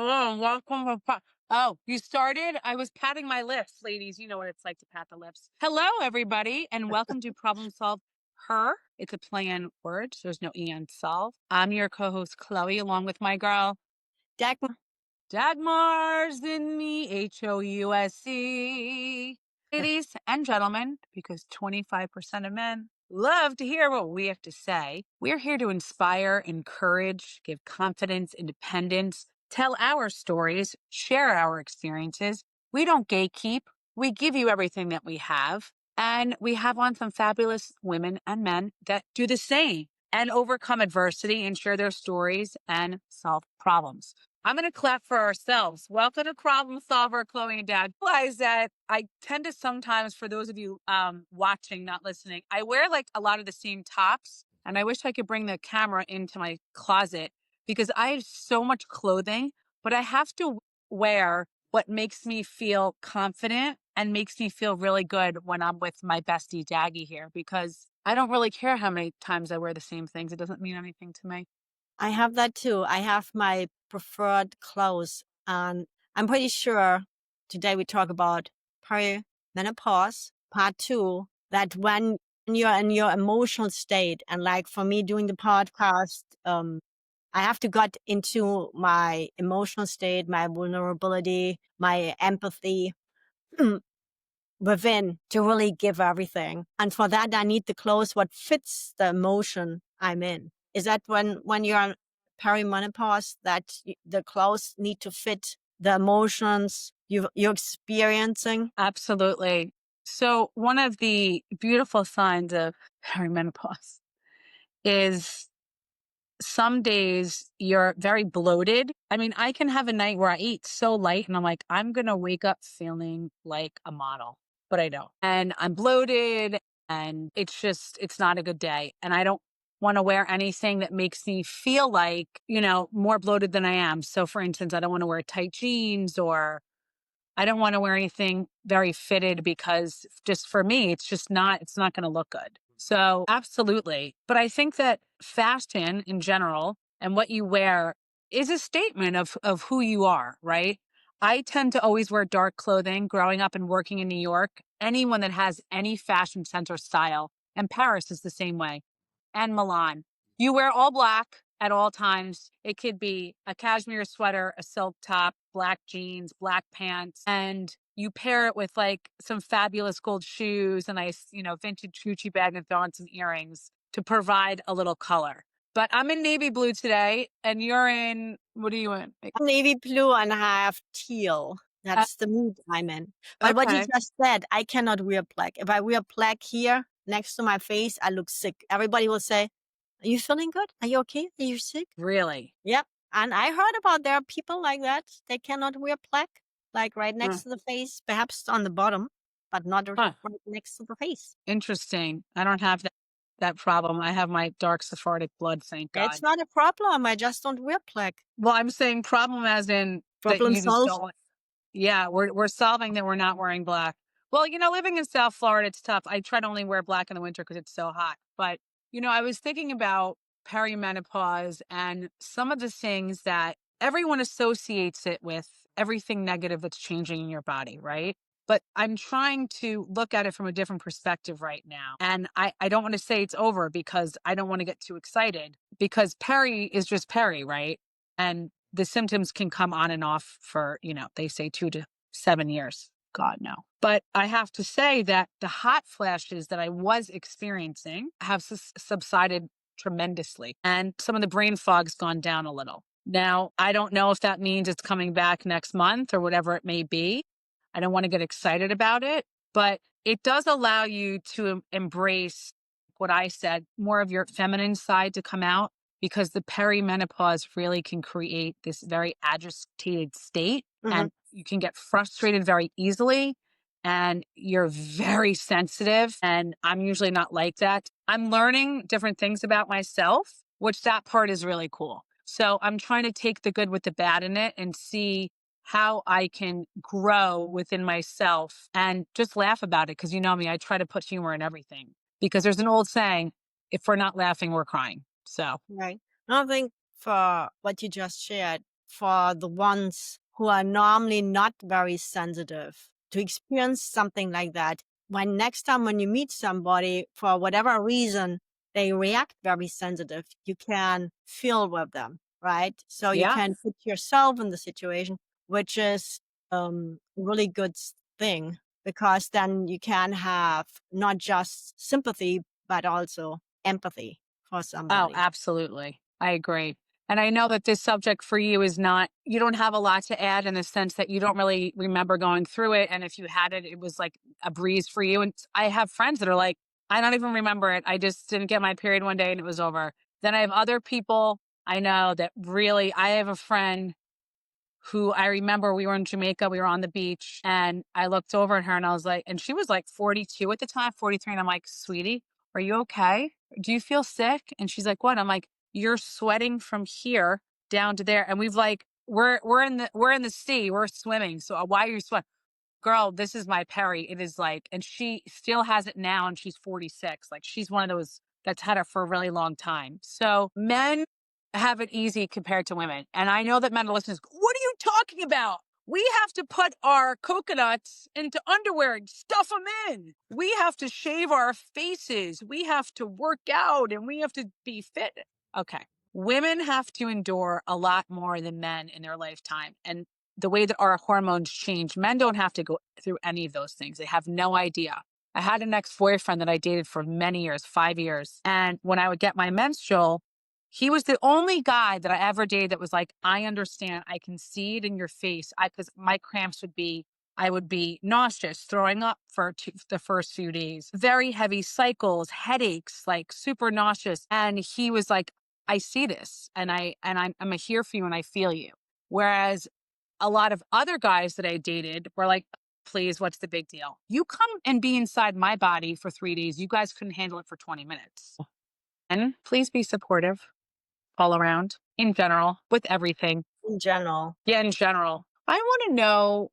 Hello, welcome to Oh, you started? I was patting my lips, ladies. You know what it's like to pat the lips. Hello, everybody, and welcome to Problem Solve Her. It's a play on words. There's no E on solve. I'm your co-host, Chloe, along with my girl, Dagmar. Dagmar's in me, House. Ladies and gentlemen, because 25% of men love to hear what we have to say. We're here to inspire, encourage, give confidence, independence, tell our stories, share our experiences. We don't gatekeep. We give you everything that we have. And we have on some fabulous women and men that do the same and overcome adversity and share their stories and solve problems. I'm going to clap for ourselves. Welcome to Problem Solver, Chloe and Dad. Realize that I tend to sometimes, for those of you watching, not listening, I wear like a lot of the same tops. And I wish I could bring the camera into my closet because I have so much clothing, but I have to wear what makes me feel confident and makes me feel really good when I'm with my bestie Daggy here, because I don't really care how many times I wear the same things. It doesn't mean anything to me. I have that too. I have my preferred clothes, and I'm pretty sure today we talk about perimenopause, part 2, that when you're in your emotional state, and like for me doing the podcast, I have to get into my emotional state, my vulnerability, my empathy within to really give everything. And for that, I need the clothes what fits the emotion I'm in. Is that when you're on perimenopause that the clothes need to fit the emotions you're experiencing? Absolutely. So one of the beautiful signs of perimenopause is some days you're very bloated. I mean, I can have a night where I eat so light and I'm like, I'm going to wake up feeling like a model, but I don't. And I'm bloated and it's not a good day. And I don't want to wear anything that makes me feel like, more bloated than I am. So for instance, I don't want to wear tight jeans, or I don't want to wear anything very fitted because just for me, it's not going to look good. So absolutely. But I think that fashion in general and what you wear is a statement of who you are, right? I tend to always wear dark clothing growing up and working in New York. Anyone that has any fashion sense or style, and Paris is the same way, and Milan. You wear all black at all times. It could be a cashmere sweater, a silk top, black jeans, black pants, and you pair it with like some fabulous gold shoes, a nice, vintage Gucci bag, and throw on some earrings to provide a little color. But I'm in navy blue today, and you're in, what are you in? Navy blue and I have teal. Uh, That's the mood I'm in. But what you okay. just said, I cannot wear black. If I wear black here next to my face, I look sick. Everybody will say, "Are you feeling good? Are you okay? Are you sick?" Really? Yep. And I heard about there are people like that. They cannot wear black, like right Huh. next to the face, perhaps on the bottom, but not Huh. right next to the face. Interesting. I don't have that problem. I have my dark Sephardic blood, thank It's God. not a problem. I just don't wear black. Well, I'm saying problem as in that Problem you just solved. don't. Yeah, we're solving that we're not wearing black. Well, living in South Florida, it's tough. I try to only wear black in the winter because it's so hot. But, I was thinking about perimenopause and some of the things that everyone associates it with, everything negative that's changing in your body, right? But I'm trying to look at it from a different perspective right now. And I don't want to say it's over because I don't want to get too excited, because Peri is just Peri, right? And the symptoms can come on and off for, they say 2 to 7 years. God, no. But I have to say that the hot flashes that I was experiencing have subsided tremendously. And some of the brain fog's gone down a little. Now, I don't know if that means it's coming back next month or whatever it may be. I don't want to get excited about it, but it does allow you to embrace what I said, more of your feminine side to come out, because the perimenopause really can create this very agitated state, Mhm. and you can get frustrated very easily, and you're very sensitive, and I'm usually not like that. I'm learning different things about myself, which that part is really cool. So I'm trying to take the good with the bad in it and see how I can grow within myself and just laugh about it. Cause you know me, I try to put humor in everything, because there's an old saying, if we're not laughing, we're crying. So Right. I think for what you just shared, for the ones who are normally not very sensitive to experience something like that. When next time when you meet somebody, for whatever reason, they react very sensitive, you can feel with them, right? So you Yeah. can put yourself in the situation, which is a really good thing, because then you can have not just sympathy, but also empathy for Oh, somebody. absolutely. I agree. And I know that this subject for you is not, you don't have a lot to add in the sense that you don't really remember going through it. And if you had it, it was like a breeze for you. And I have friends that are like, I don't even remember it. I just didn't get my period one day and it was over. Then I have other people I know that really, I have a friend who I remember we were in Jamaica, we were on the beach, and I looked over at her and I was like, and she was like 42 at the time, 43. And I'm like, sweetie, are you okay? Do you feel sick? And she's like, what? I'm like, you're sweating from here down to there. And we've like, we're in the sea, we're swimming. So why are you sweating? Girl, this is my Peri. It is like, and she still has it now and she's 46. Like she's one of those that's had it for a really long time. So men have it easy compared to women. And I know that men are listening, what are you talking about? We have to put our coconuts into underwear and stuff them in. We have to shave our faces. We have to work out and we have to be fit. Okay. Women have to endure a lot more than men in their lifetime. And the way that our hormones change, men don't have to go through any of those things. They have no idea. I had an ex-boyfriend that I dated for many years, 5 years. And when I would get my menstrual, he was the only guy that I ever dated that was like, I understand. I can see it in your face. Because my cramps would be, I would be nauseous, throwing up for the first few days, very heavy cycles, headaches, like super nauseous. And he was like, I see this I'm here for you and I feel you. Whereas a lot of other guys that I dated were like, please, what's the big deal? You come and be inside my body for 3 days. You guys couldn't handle it for 20 minutes. And please be supportive all around in general with everything. In general. Yeah, in general. I want to know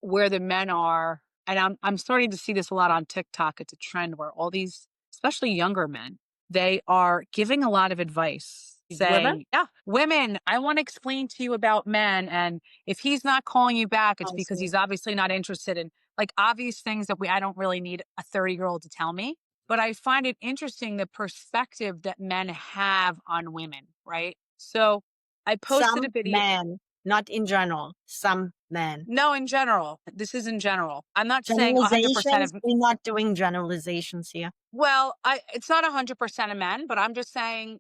where the men are. And I'm starting to see this a lot on TikTok. It's a trend where all these, especially younger men, they are giving a lot of advice Women? saying, yeah, women, I want to explain to you about men. And if he's not calling you back, it's I because see. he's obviously not interested in like obvious things that I don't really need a 30-year-old to tell me. But I find it interesting the perspective that men have on women, right? So I posted a Some video. men, not in general, some men. No, in general. This is in general. I'm not saying 100% Generalizations, of, we're not doing generalizations here. well, it's not 100% of men, but I'm just saying,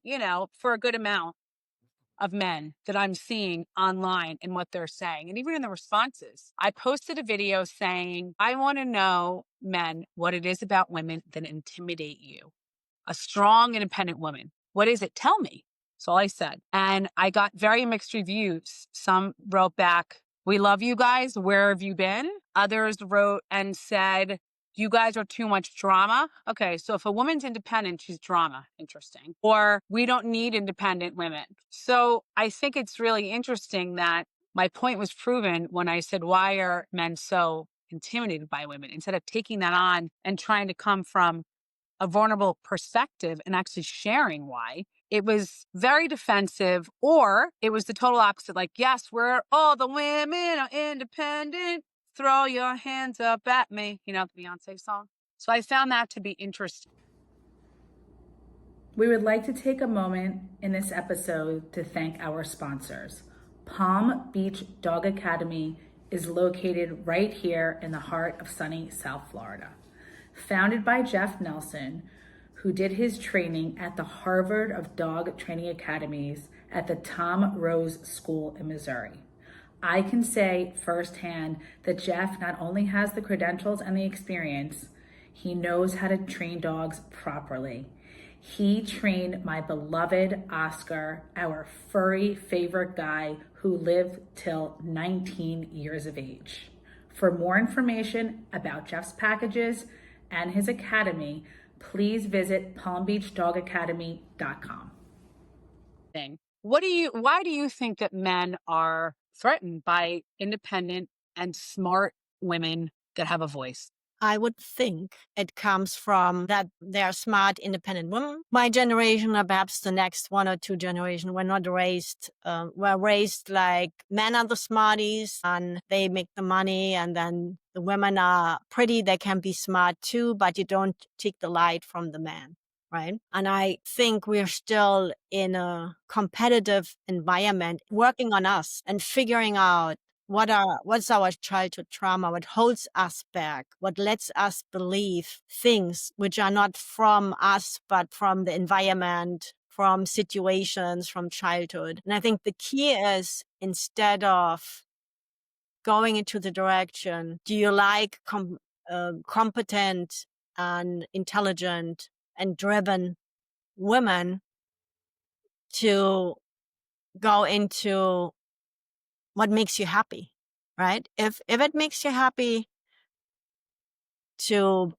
for a good amount of men that I'm seeing online and what they're saying, and even in the responses. I posted a video saying, I want to know, men, what it is about women that intimidate you. A strong, independent woman. What is it? Tell me. That's all I said. And I got very mixed reviews. Some wrote back, we love you guys. Where have you been? Others wrote and said, you guys are too much drama. Okay, so if a woman's independent, she's drama. Interesting. Or we don't need independent women. So I think it's really interesting that my point was proven when I said, why are men so intimidated by women? Instead of taking that on and trying to come from a vulnerable perspective and actually sharing why, it was very defensive, or it was the total opposite. Like, yes, we're all the women are independent. Throw your hands up at me. You know, the Beyonce song. So I found that to be interesting. We would like to take a moment in this episode to thank our sponsors. Palm Beach Dog Academy is located right here in the heart of sunny South Florida. Founded by Jeff Nelson, who did his training at the Harvard of Dog Training Academies at the Tom Rose School in Missouri. I can say firsthand that Jeff not only has the credentials and the experience, he knows how to train dogs properly. He trained my beloved Oscar, our furry favorite guy who lived till 19 years of age. For more information about Jeff's packages and his academy, please visit palmbeachdogacademy.com. Why do you think that men are threatened by independent and smart women that have a voice? I would think it comes from that they're smart, independent women. My generation, or perhaps the next 1 or 2 generation, were raised like men are the smarties and they make the money, and then the women are pretty. They can be smart too, but you don't take the light from the man. Right. And I think we're still in a competitive environment, working on us and figuring out what's our childhood trauma, what holds us back, what lets us believe things which are not from us, but from the environment, from situations, from childhood. And I think the key is, instead of going into the direction, do you like competent and intelligent and driven women, to go into what makes you happy, right? If it makes you happy to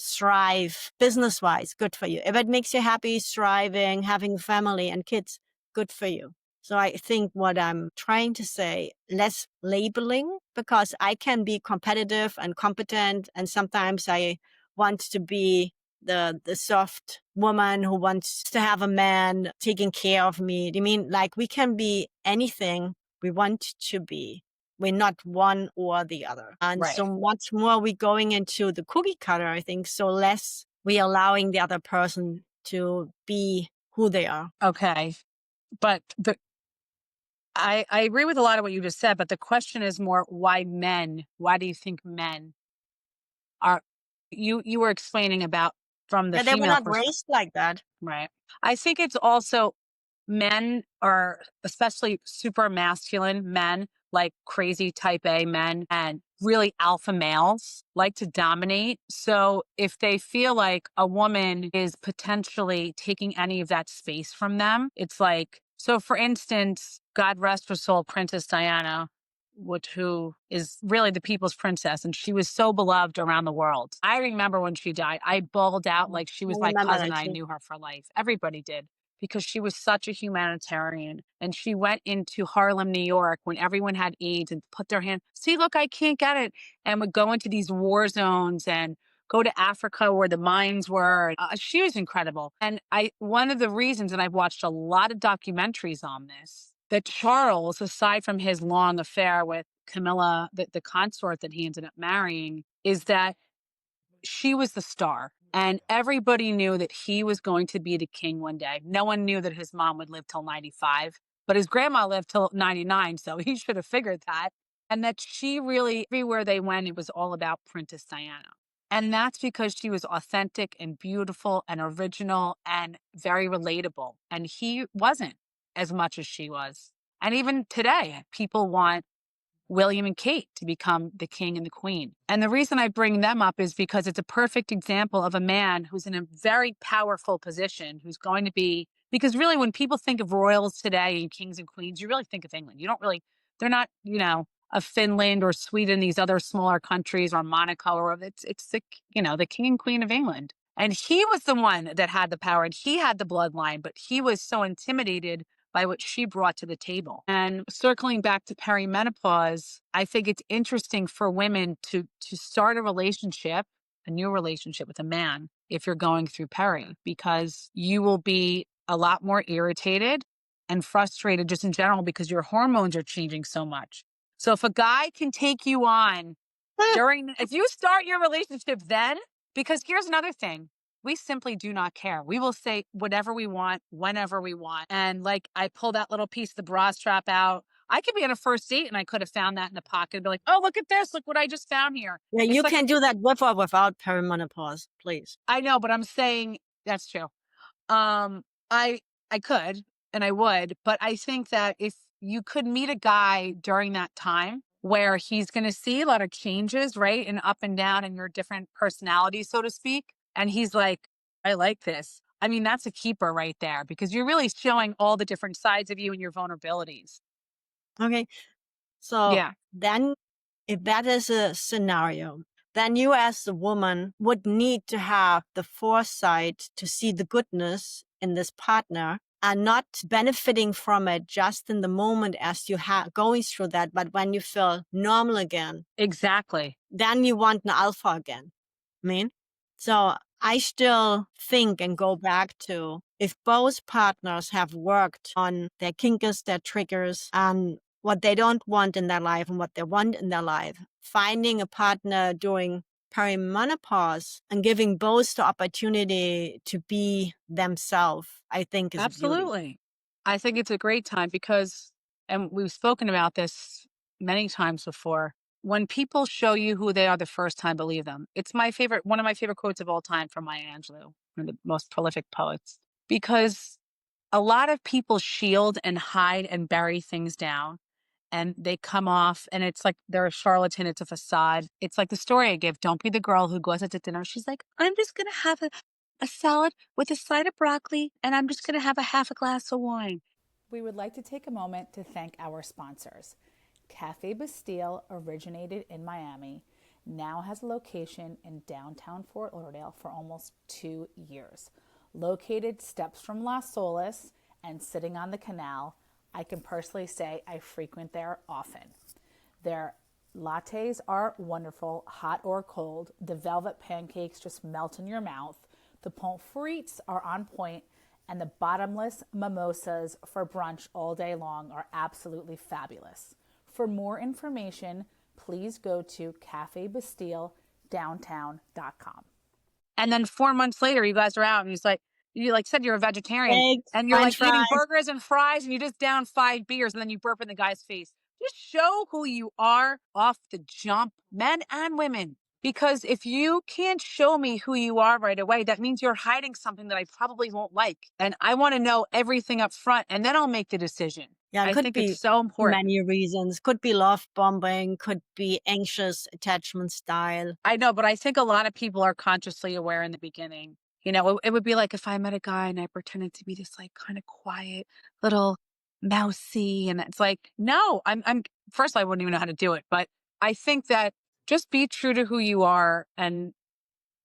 strive business-wise, good for you. If it makes you happy striving, having family and kids, good for you. So I think what I'm trying to say, less labeling, because I can be competitive and competent, and sometimes I want to be the soft woman who wants to have a man taking care of me. I mean, like, we can be anything we want to be. We're not one or the other. And Right. so much more we going into the cookie cutter, I think, so less we allowing the other person to be who they are. Okay. But I agree with a lot of what you just said, but the question is more, why men? Why do you think men are, you were explaining about from the Yeah, they were female not perspective, raised like that. right? I think it's also men are, especially super masculine men, like crazy type A men and really alpha males, like to dominate. So if they feel like a woman is potentially taking any of that space from them, it's like, so for instance, God rest her soul, Princess Diana, who is really the people's princess, and she was so beloved around the world. I remember when she died, I bawled out like she I was my remember cousin. that I too. knew her for life. Everybody did, because she was such a humanitarian. And she went into Harlem, New York, when everyone had AIDS, and put their hand, see, look, I can't get it. And would go into these war zones and go to Africa where the mines were. She was incredible. And one of the reasons, and I've watched a lot of documentaries on this, that Charles, aside from his long affair with Camilla, the consort that he ended up marrying, is that she was the star. And everybody knew that he was going to be the king one day. No one knew that his mom would live till 95, but his grandma lived till 99. So he should have figured that. And that she really, everywhere they went, it was all about Princess Diana. And that's because she was authentic and beautiful and original and very relatable. And he wasn't as much as she was. And even today, people want William and Kate to become the king and the queen. And the reason I bring them up is because it's a perfect example of a man who's in a very powerful position, who's going to be, because really when people think of royals today and kings and queens, you really think of England. You don't really, they're not, of Finland or Sweden, these other smaller countries, or Monaco, or it's the, the king and queen of England. And he was the one that had the power, and he had the bloodline, but he was so intimidated by what she brought to the table. And circling back to perimenopause, I think it's interesting for women to start a relationship, a new relationship with a man, if you're going through peri, because you will be a lot more irritated and frustrated just in general, because your hormones are changing so much. So if a guy can take you on if you start your relationship then, because here's another thing, we simply do not care. We will say whatever we want, whenever we want. And like, I pull that little piece of the bra strap out. I could be on a first date and I could have found that in the pocket and be like, oh, look at this. Look what I just found here. Yeah, It's you like, can do that with or without perimenopause, please. I know, but I'm saying that's true. Um, I could and I would, but I think that if you could meet a guy during that time where he's going to see a lot of changes, right? And up and down in your different personalities, so to speak. And he's like, I like this. I mean, that's a keeper right there, because you're really showing all the different sides of you and your vulnerabilities. Okay. So Yeah, then, if that is a scenario, then you as a woman would need to have the foresight to see the goodness in this partner, and not benefiting from it just in the moment as you going through that, but when you feel normal again, exactly. then you want an alpha again. mean? So I still think and go back to if both partners have worked on their kinks, their triggers, and what they don't want in their life and what they want in their life, finding a partner during perimenopause and giving both the opportunity to be themselves, I think is a beauty. Absolutely. I think it's a great time because, and we've spoken about this many times before, when people show you who they are the first time, believe them. It's one of my favorite quotes of all time from Maya Angelou, one of the most prolific poets, because a lot of people shield and hide and bury things down and they come off and it's like they're a charlatan. It's a facade. It's like the story I give. Don't be the girl who goes out to dinner. She's like, I'm just going to have a salad with a side of broccoli and I'm just going to have a half a glass of wine. We would like to take a moment to thank our sponsors. Cafe Bastille originated in Miami, now has a location in downtown Fort Lauderdale for almost 2 years. Located steps from Las Solas and sitting on the canal, I can personally say I frequent there often. Their lattes are wonderful, hot or cold. The velvet pancakes just melt in your mouth. The pommes frites are on point, and the bottomless mimosas for brunch all day long are absolutely fabulous. For more information, please go to cafebastiledowntown.com. And then 4 months later, you guys are out and you said you're a vegetarian Eggs, and you're French like eating fries. burgers and fries and you just down 5 beers and then you burp in the guy's face. Just show who you are off the jump, men and women. Because if you can't show me who you are right away, that means you're hiding something that I probably won't like. And I want to know everything up front and then I'll make the decision. Yeah, it I could think be it's so important. many reasons. Could be love bombing, could be anxious attachment style. I know, but I think a lot of people are consciously aware in the beginning. You know, it would be like if I met a guy and I pretended to be this like kind of quiet little mousy. And it's like, no, I'm first, I wouldn't even know how to do it. But I think that just be true to who you are. And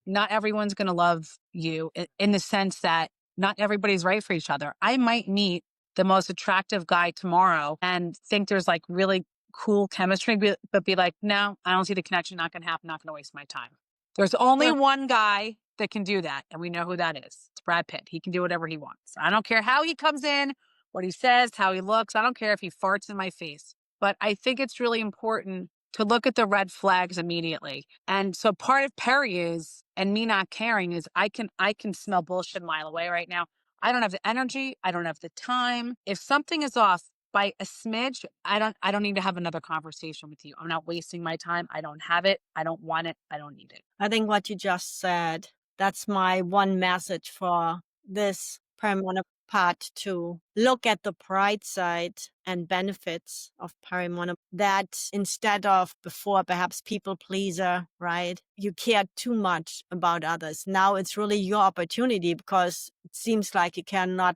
not everyone's going to love you in the sense that not everybody's right for each other. I might meet the most attractive guy tomorrow and think there's like really cool chemistry, but be like, no, I don't see the connection. Not going to happen. Not going to waste my time. There's only Sure. one guy that can do that. And we know who that is. It's Brad Pitt. He can do whatever he wants. I don't care how he comes in, what he says, how he looks. I don't care if he farts in my face. But I think it's really important to look at the red flags immediately. And so part of Peri is, and me not caring is I can smell bullshit a mile away right now. I don't have the energy. I don't have the time. If something is off by a smidge, I don't need to have another conversation with you. I'm not wasting my time. I don't have it. I don't want it. I don't need it. I think what you just said, that's my one message for this perimenopause part, to look at the bright side and benefits of perimenopause, that instead of before perhaps people pleaser, right? You cared too much about others. Now it's really your opportunity because it seems like you cannot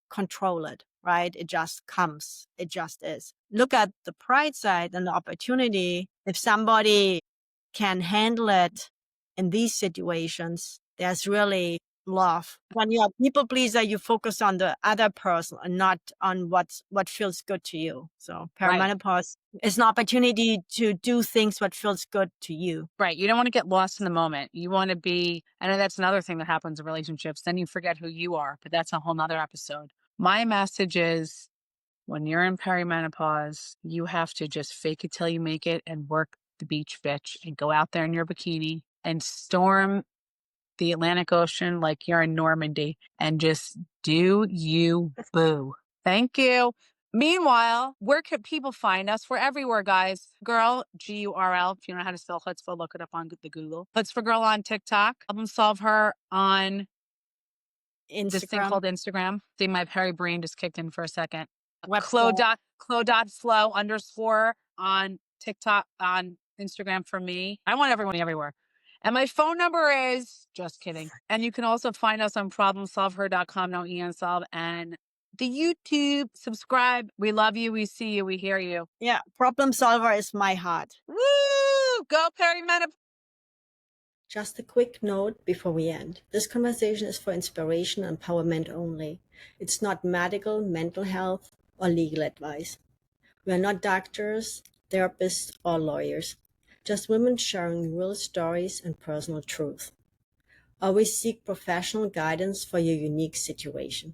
control it, right? It just comes. It just is. Look at the bright side and the opportunity. If somebody can handle it in these situations, there's really love. When you're a people pleaser, you focus on the other person and not on what feels good to you. So perimenopause is an opportunity to do things what feels good to you. Right. You don't want to get lost in the moment. You want to be, I know that's another thing that happens in relationships. Then you forget who you are, but that's a whole nother episode. My message is when you're in perimenopause, you have to just fake it till you make it and work the beach, bitch, and go out there in your bikini and storm the Atlantic Ocean like you're in Normandy and just do you, boo. Thank you. Meanwhile, where could people find us? We're everywhere, guys. Girl, GURL. If you don't know how to spell chutzpah, look it up on the Google. Chutzpah Girl on TikTok. ProblemSolvHer on this thing Instagram, called Instagram. See, my Peri brain just kicked in for a second. website. Chloe.flow _ on TikTok, on Instagram for me. I want everyone everywhere. And my phone number is, just kidding. And you can also find us on ProblemSolvHer.com, no E on solve, and the YouTube. Subscribe. We love you. We see you. We hear you. Yeah, problem solver is my heart. Woo! Go Perimenopause. Just a quick note before we end. This conversation is for inspiration and empowerment only. It's not medical, mental health, or legal advice. We are not doctors, therapists, or lawyers. just women sharing real stories and personal truth. Always seek professional guidance for your unique situation.